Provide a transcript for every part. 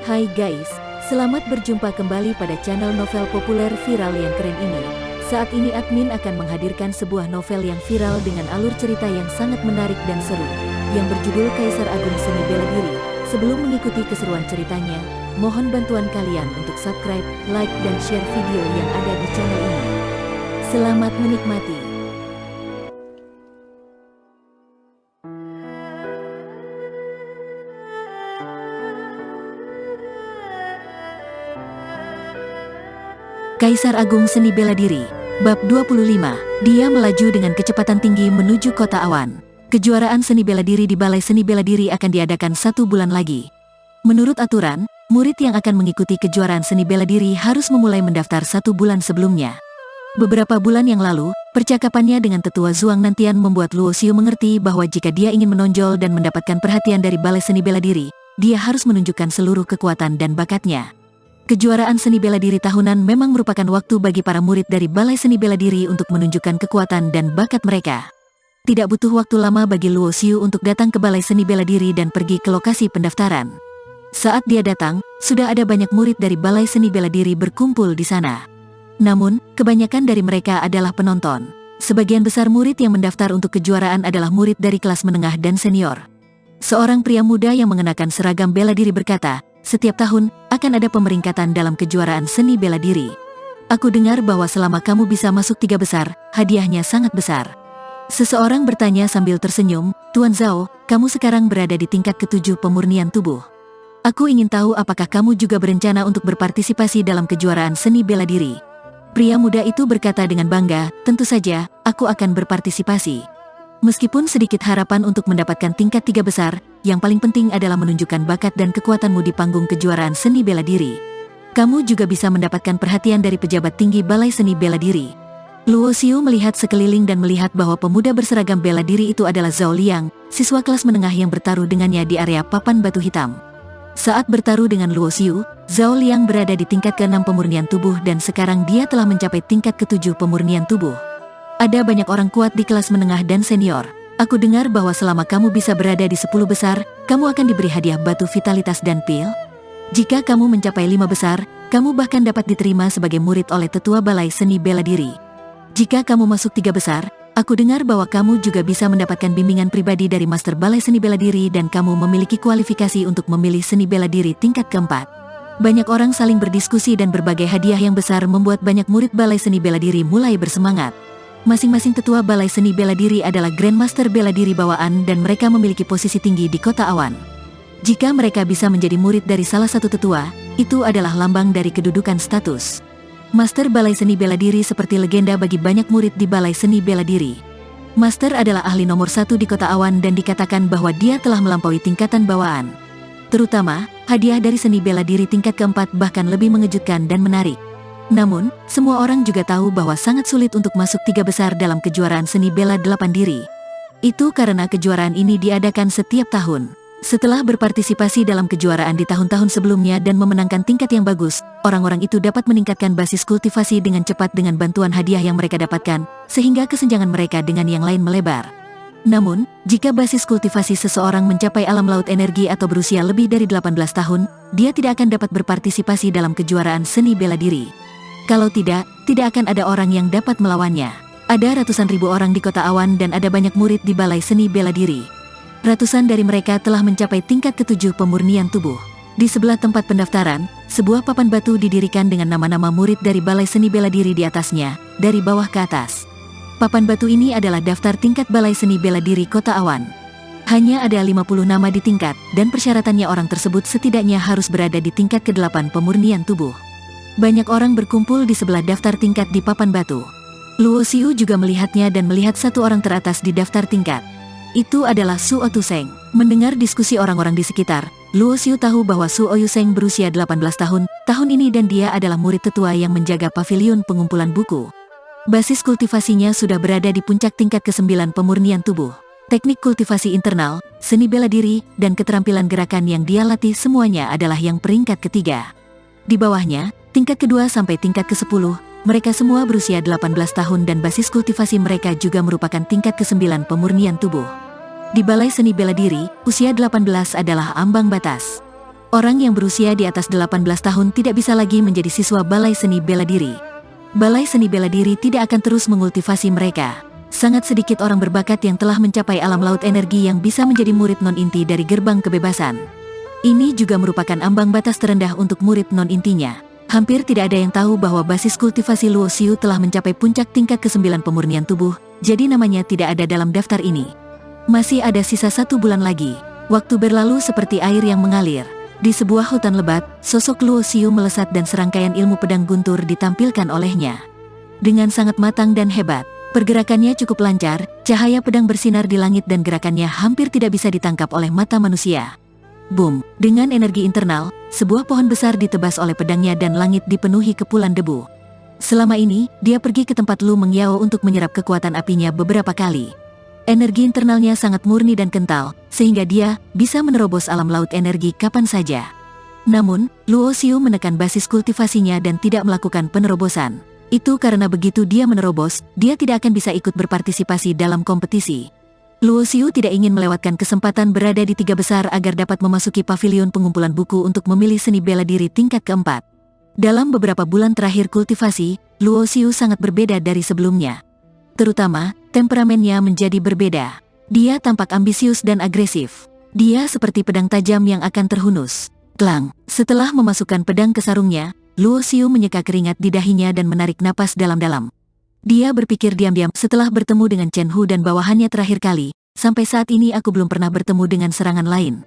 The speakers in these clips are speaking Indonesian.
Hai guys, selamat berjumpa kembali pada channel novel populer viral yang keren ini. Saat ini admin akan menghadirkan sebuah novel yang viral dengan alur cerita yang sangat menarik dan seru, yang berjudul Kaisar Agung Seni Bela Diri. Sebelum mengikuti keseruan ceritanya, mohon bantuan kalian untuk subscribe, like, dan share video yang ada di channel ini. Selamat menikmati. Kaisar Agung Seni Bela Diri, Bab 25. Dia melaju dengan kecepatan tinggi menuju kota awan. Kejuaraan seni bela diri di Balai Seni Bela Diri akan diadakan 1 bulan lagi. Menurut aturan, murid yang akan mengikuti kejuaraan seni bela diri harus memulai mendaftar 1 bulan sebelumnya. Beberapa bulan yang lalu, percakapannya dengan tetua Zhuang Nantian membuat Luo Xiu mengerti bahwa jika dia ingin menonjol dan mendapatkan perhatian dari Balai Seni Bela Diri, dia harus menunjukkan seluruh kekuatan dan bakatnya. Kejuaraan seni bela diri tahunan memang merupakan waktu bagi para murid dari Balai Seni Bela Diri untuk menunjukkan kekuatan dan bakat mereka. Tidak butuh waktu lama bagi Luo Xiu untuk datang ke Balai Seni Bela Diri dan pergi ke lokasi pendaftaran. Saat dia datang, sudah ada banyak murid dari Balai Seni Bela Diri berkumpul di sana. Namun, kebanyakan dari mereka adalah penonton. Sebagian besar murid yang mendaftar untuk kejuaraan adalah murid dari kelas menengah dan senior. Seorang pria muda yang mengenakan seragam bela diri berkata, "Setiap tahun, akan ada pemeringkatan dalam kejuaraan seni bela diri. Aku dengar bahwa selama kamu bisa masuk 3 besar, hadiahnya sangat besar." Seseorang bertanya sambil tersenyum, "Tuan Zhao, kamu sekarang berada di tingkat ke-7 pemurnian tubuh. Aku ingin tahu apakah kamu juga berencana untuk berpartisipasi dalam kejuaraan seni bela diri?" Pria muda itu berkata dengan bangga, "Tentu saja, aku akan berpartisipasi." Meskipun sedikit harapan untuk mendapatkan tingkat 3 besar, yang paling penting adalah menunjukkan bakat dan kekuatanmu di panggung kejuaraan seni bela diri. Kamu juga bisa mendapatkan perhatian dari pejabat tinggi Balai Seni Bela Diri. Luo Xiu melihat sekeliling dan melihat bahwa pemuda berseragam bela diri itu adalah Zhao Liang, siswa kelas menengah yang bertaruh dengannya di area papan batu hitam. Saat bertaruh dengan Luo Xiu, Zhao Liang berada di tingkat ke-6 pemurnian tubuh dan sekarang dia telah mencapai tingkat ke-7 pemurnian tubuh. Ada banyak orang kuat di kelas menengah dan senior. Aku dengar bahwa selama kamu bisa berada di 10 besar, kamu akan diberi hadiah batu vitalitas dan pil. Jika kamu mencapai 5 besar, kamu bahkan dapat diterima sebagai murid oleh tetua Balai Seni Bela Diri. Jika kamu masuk 3 besar, aku dengar bahwa kamu juga bisa mendapatkan bimbingan pribadi dari Master Balai Seni Bela Diri dan kamu memiliki kualifikasi untuk memilih seni bela diri tingkat ke-4. Banyak orang saling berdiskusi dan berbagai hadiah yang besar membuat banyak murid Balai Seni Bela Diri mulai bersemangat. Masing-masing tetua Balai Seni Bela Diri adalah Grandmaster Bela Diri bawaan dan mereka memiliki posisi tinggi di kota awan. Jika mereka bisa menjadi murid dari salah satu tetua, itu adalah lambang dari kedudukan status. Master Balai Seni Bela Diri seperti legenda bagi banyak murid di Balai Seni Bela Diri. Master adalah ahli nomor 1 di kota awan dan dikatakan bahwa dia telah melampaui tingkatan bawaan. Terutama, hadiah dari seni bela diri tingkat ke-4 bahkan lebih mengejutkan dan menarik. Namun, semua orang juga tahu bahwa sangat sulit untuk masuk 3 besar dalam kejuaraan seni bela 8 diri. Itu karena kejuaraan ini diadakan setiap tahun. Setelah berpartisipasi dalam kejuaraan di tahun-tahun sebelumnya dan memenangkan tingkat yang bagus, orang-orang itu dapat meningkatkan basis kultivasi dengan cepat dengan bantuan hadiah yang mereka dapatkan, sehingga kesenjangan mereka dengan yang lain melebar. Namun, jika basis kultivasi seseorang mencapai alam laut energi atau berusia lebih dari 18 tahun, dia tidak akan dapat berpartisipasi dalam kejuaraan seni bela diri. Kalau tidak akan ada orang yang dapat melawannya. Ada ratusan ribu orang di kota awan dan ada banyak murid di Balai Seni Bela Diri. Ratusan dari mereka telah mencapai tingkat ke-7 pemurnian tubuh. Di sebelah tempat pendaftaran, sebuah papan batu didirikan dengan nama-nama murid dari Balai Seni Bela Diri di atasnya, dari bawah ke atas. Papan batu ini adalah daftar tingkat Balai Seni Bela Diri kota awan. Hanya ada 50 nama di tingkat, dan persyaratannya orang tersebut setidaknya harus berada di tingkat ke-8 pemurnian tubuh. Banyak orang berkumpul di sebelah daftar tingkat di papan batu. Luo Xiu juga melihatnya dan melihat satu orang teratas di daftar tingkat. Itu adalah Su Otuseng. Mendengar diskusi orang-orang di sekitar, Luo Xiu tahu bahwa Su Otuseng berusia 18 tahun ini dan dia adalah murid tetua yang menjaga pavilion pengumpulan buku. Basis kultivasinya sudah berada di puncak tingkat ke-9 pemurnian tubuh. Teknik kultivasi internal, seni bela diri, dan keterampilan gerakan yang dia latih semuanya adalah yang peringkat ketiga. Di bawahnya, tingkat kedua sampai tingkat ke-10, mereka semua berusia 18 tahun dan basis kultivasi mereka juga merupakan tingkat ke-9 pemurnian tubuh. Di Balai Seni Bela Diri, usia 18 adalah ambang batas. Orang yang berusia di atas 18 tahun tidak bisa lagi menjadi siswa Balai Seni Bela Diri. Balai Seni Bela Diri tidak akan terus mengultivasi mereka. Sangat sedikit orang berbakat yang telah mencapai alam laut energi yang bisa menjadi murid non-inti dari gerbang kebebasan. Ini juga merupakan ambang batas terendah untuk murid non-intinya. Hampir tidak ada yang tahu bahwa basis kultivasi Luo Xiu telah mencapai puncak tingkat ke-9 pemurnian tubuh, jadi namanya tidak ada dalam daftar ini. Masih ada sisa 1 bulan lagi. Waktu berlalu seperti air yang mengalir. Di sebuah hutan lebat, sosok Luo Xiu melesat dan serangkaian ilmu pedang guntur ditampilkan olehnya. Dengan sangat matang dan hebat, pergerakannya cukup lancar, cahaya pedang bersinar di langit dan gerakannya hampir tidak bisa ditangkap oleh mata manusia. Boom! Dengan energi internal, sebuah pohon besar ditebas oleh pedangnya dan langit dipenuhi kepulan debu. Selama ini, dia pergi ke tempat Lu Mengyao untuk menyerap kekuatan apinya beberapa kali. Energi internalnya sangat murni dan kental, sehingga dia bisa menerobos alam laut energi kapan saja. Namun, Luo Xiu menekan basis kultivasinya dan tidak melakukan penerobosan. Itu karena begitu dia menerobos, dia tidak akan bisa ikut berpartisipasi dalam kompetisi. Luo Xiu tidak ingin melewatkan kesempatan berada di 3 besar agar dapat memasuki pavilion pengumpulan buku untuk memilih seni bela diri tingkat keempat. Dalam beberapa bulan terakhir kultivasi, Luo Xiu sangat berbeda dari sebelumnya. Terutama, temperamennya menjadi berbeda. Dia tampak ambisius dan agresif. Dia seperti pedang tajam yang akan terhunus. Klang! Setelah memasukkan pedang ke sarungnya, Luo Xiu menyeka keringat di dahinya dan menarik napas dalam-dalam. Dia berpikir diam-diam, setelah bertemu dengan Chen Hu dan bawahannya terakhir kali, sampai saat ini aku belum pernah bertemu dengan serangan lain.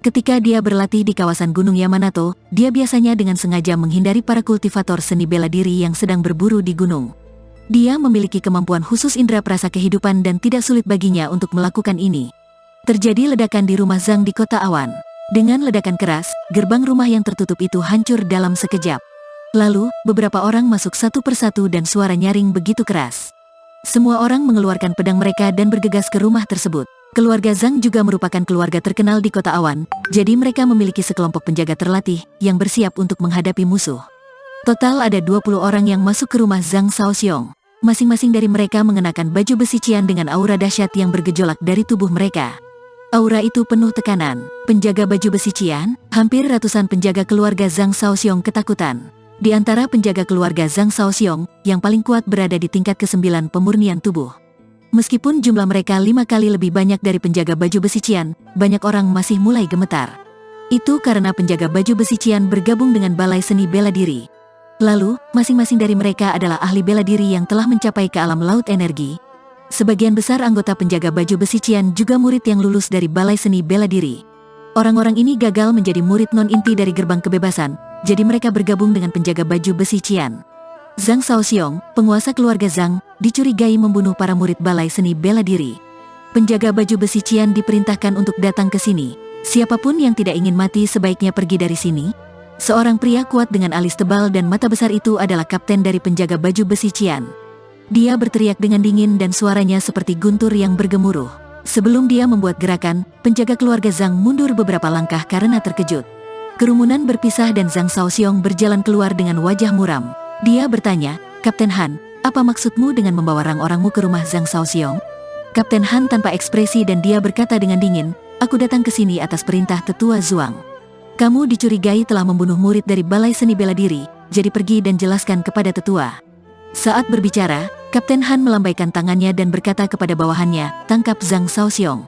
Ketika dia berlatih di kawasan Gunung Yamanato, dia biasanya dengan sengaja menghindari para kultivator seni bela diri yang sedang berburu di gunung. Dia memiliki kemampuan khusus indera perasa kehidupan dan tidak sulit baginya untuk melakukan ini. Terjadi ledakan di rumah Zhang di Kota Awan. Dengan ledakan keras, gerbang rumah yang tertutup itu hancur dalam sekejap. Lalu, beberapa orang masuk satu persatu dan suara nyaring begitu keras. Semua orang mengeluarkan pedang mereka dan bergegas ke rumah tersebut. Keluarga Zhang juga merupakan keluarga terkenal di Kota Awan, jadi mereka memiliki sekelompok penjaga terlatih yang bersiap untuk menghadapi musuh. Total ada 20 orang yang masuk ke rumah Zhang Shaoxiong. Masing-masing dari mereka mengenakan baju besi cian dengan aura dahsyat yang bergejolak dari tubuh mereka. Aura itu penuh tekanan. Penjaga baju besi cian, hampir ratusan penjaga keluarga Zhang Shaoxiong ketakutan. Di antara penjaga keluarga Zhang Shaoxiong, yang paling kuat berada di tingkat ke-9 pemurnian tubuh. Meskipun jumlah mereka 5 kali lebih banyak dari penjaga baju besi cian, banyak orang masih mulai gemetar. Itu karena penjaga baju besi cian bergabung dengan Balai Seni Bela Diri. Lalu, masing-masing dari mereka adalah ahli bela diri yang telah mencapai ke alam laut energi. Sebagian besar anggota penjaga baju besi cian juga murid yang lulus dari Balai Seni Bela Diri. Orang-orang ini gagal menjadi murid non-inti dari gerbang kebebasan, jadi mereka bergabung dengan penjaga baju besi cian. Zhang Shaoxiong, penguasa keluarga Zhang, dicurigai membunuh para murid Balai Seni Bela Diri. Penjaga baju besi cian diperintahkan untuk datang ke sini. Siapapun yang tidak ingin mati sebaiknya pergi dari sini. Seorang pria kuat dengan alis tebal dan mata besar itu adalah kapten dari penjaga baju besi cian. Dia berteriak dengan dingin dan suaranya seperti guntur yang bergemuruh. Sebelum dia membuat gerakan, penjaga keluarga Zhang mundur beberapa langkah karena terkejut. Kerumunan berpisah dan Zhang Shaoxiong berjalan keluar dengan wajah muram. Dia bertanya, "Kapten Han, apa maksudmu dengan membawa orang-orangmu ke rumah Zhang Shaoxiong?" Kapten Han tanpa ekspresi dan dia berkata dengan dingin, "Aku datang ke sini atas perintah Tetua Zhuang. Kamu dicurigai telah membunuh murid dari Balai Seni Bela Diri, jadi pergi dan jelaskan kepada Tetua." Saat berbicara, Kapten Han melambaikan tangannya dan berkata kepada bawahannya, "Tangkap Zhang Shaoxiong."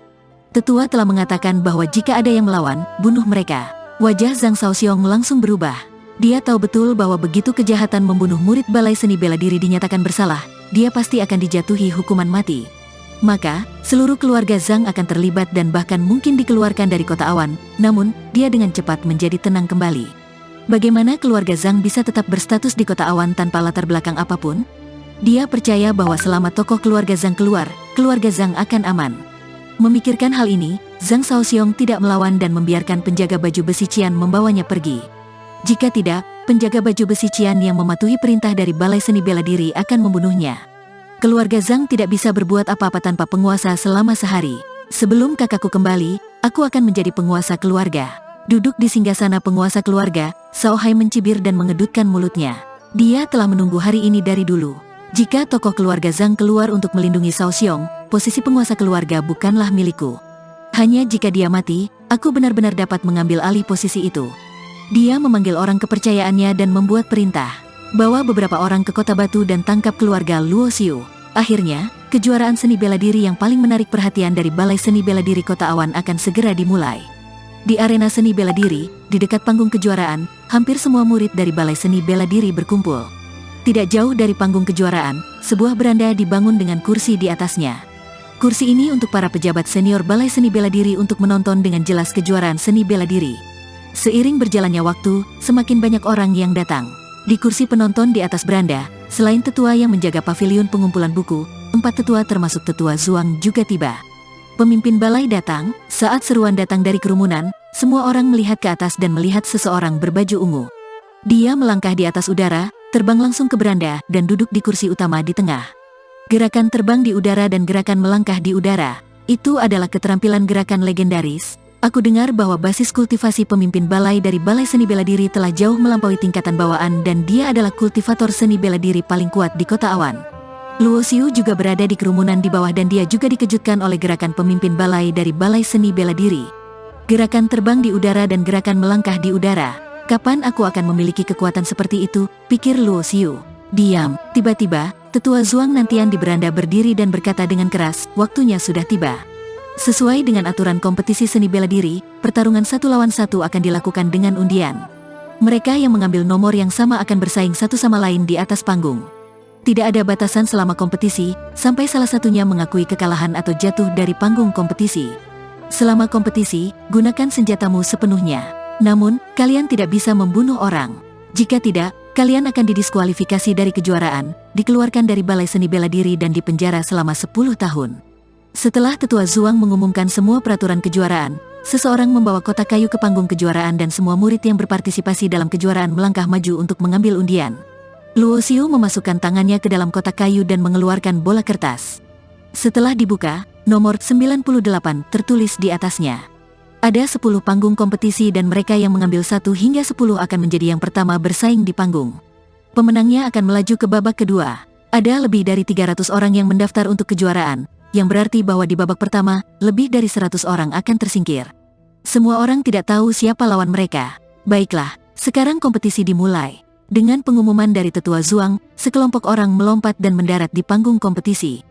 Tetua telah mengatakan bahwa jika ada yang melawan, bunuh mereka. Wajah Zhang Shaoxiong langsung berubah. Dia tahu betul bahwa begitu kejahatan membunuh murid Balai Seni Bela Diri dinyatakan bersalah, dia pasti akan dijatuhi hukuman mati. Maka, seluruh keluarga Zhang akan terlibat dan bahkan mungkin dikeluarkan dari Kota Awan, namun, dia dengan cepat menjadi tenang kembali. Bagaimana keluarga Zhang bisa tetap berstatus di Kota Awan tanpa latar belakang apapun? Dia percaya bahwa selama tokoh keluarga Zhang keluar, keluarga Zhang akan aman. Memikirkan hal ini, Zhang Shaoxiong tidak melawan dan membiarkan penjaga baju besi cian membawanya pergi. Jika tidak, penjaga baju besi cian yang mematuhi perintah dari Balai Seni Bela Diri akan membunuhnya. Keluarga Zhang tidak bisa berbuat apa-apa tanpa penguasa selama sehari. Sebelum kakakku kembali, aku akan menjadi penguasa keluarga. Duduk di singgasana penguasa keluarga, Shao Hai mencibir dan mengedutkan mulutnya. Dia telah menunggu hari ini dari dulu. Jika tokoh keluarga Zhang keluar untuk melindungi Shaoxiong, posisi penguasa keluarga bukanlah milikku. Hanya jika dia mati, Aku benar-benar dapat mengambil alih posisi itu. Dia memanggil orang kepercayaannya dan membuat perintah. Bawa beberapa orang ke Kota Batu dan tangkap keluarga Luo Xiu. Akhirnya, kejuaraan seni bela diri yang paling menarik perhatian dari Balai Seni Bela Diri Kota Awan akan segera dimulai. Di arena seni bela diri, di dekat panggung kejuaraan, hampir semua murid dari Balai Seni Bela Diri berkumpul. Tidak jauh dari panggung kejuaraan, sebuah beranda dibangun dengan kursi di atasnya. Kursi ini untuk para pejabat senior Balai Seni Bela Diri untuk menonton dengan jelas kejuaraan seni bela diri. Seiring berjalannya waktu, semakin banyak orang yang datang. Di kursi penonton di atas beranda, selain tetua yang menjaga pavilion pengumpulan buku, 4 tetua termasuk tetua Zuang juga tiba. Pemimpin balai datang, saat seruan datang dari kerumunan, semua orang melihat ke atas dan melihat seseorang berbaju ungu. Dia melangkah di atas udara, terbang langsung ke beranda, dan duduk di kursi utama di tengah. Gerakan terbang di udara dan gerakan melangkah di udara, itu adalah keterampilan gerakan legendaris. Aku dengar bahwa basis kultivasi pemimpin balai dari Balai Seni Bela Diri telah jauh melampaui tingkatan bawaan dan dia adalah kultivator seni bela diri paling kuat di Kota Awan. Luo Xiu juga berada di kerumunan di bawah dan dia juga dikejutkan oleh gerakan pemimpin balai dari Balai Seni Bela Diri. Gerakan terbang di udara dan gerakan melangkah di udara. Kapan aku akan memiliki kekuatan seperti itu, pikir Luo Xiu. Diam, tiba-tiba, tetua Zuang Nantian di beranda berdiri dan berkata dengan keras, waktunya sudah tiba. Sesuai dengan aturan kompetisi seni bela diri, pertarungan 1 lawan 1 akan dilakukan dengan undian. Mereka yang mengambil nomor yang sama akan bersaing satu sama lain di atas panggung. Tidak ada batasan selama kompetisi, sampai salah satunya mengakui kekalahan atau jatuh dari panggung kompetisi. Selama kompetisi, gunakan senjatamu sepenuhnya. Namun, kalian tidak bisa membunuh orang. Jika tidak, kalian akan didiskualifikasi dari kejuaraan, dikeluarkan dari Balai Seni Bela Diri dan dipenjara selama 10 tahun. Setelah tetua Zuang mengumumkan semua peraturan kejuaraan, seseorang membawa kotak kayu ke panggung kejuaraan dan semua murid yang berpartisipasi dalam kejuaraan melangkah maju untuk mengambil undian. Luo Xiu memasukkan tangannya ke dalam kotak kayu dan mengeluarkan bola kertas. Setelah dibuka, nomor 98 tertulis di atasnya. Ada 10 panggung kompetisi dan mereka yang mengambil 1 hingga 10 akan menjadi yang pertama bersaing di panggung. Pemenangnya akan melaju ke babak kedua. Ada lebih dari 300 orang yang mendaftar untuk kejuaraan, yang berarti bahwa di babak pertama, lebih dari 100 orang akan tersingkir. Semua orang tidak tahu siapa lawan mereka. Baiklah, sekarang kompetisi dimulai. Dengan pengumuman dari tetua Zuang, sekelompok orang melompat dan mendarat di panggung kompetisi.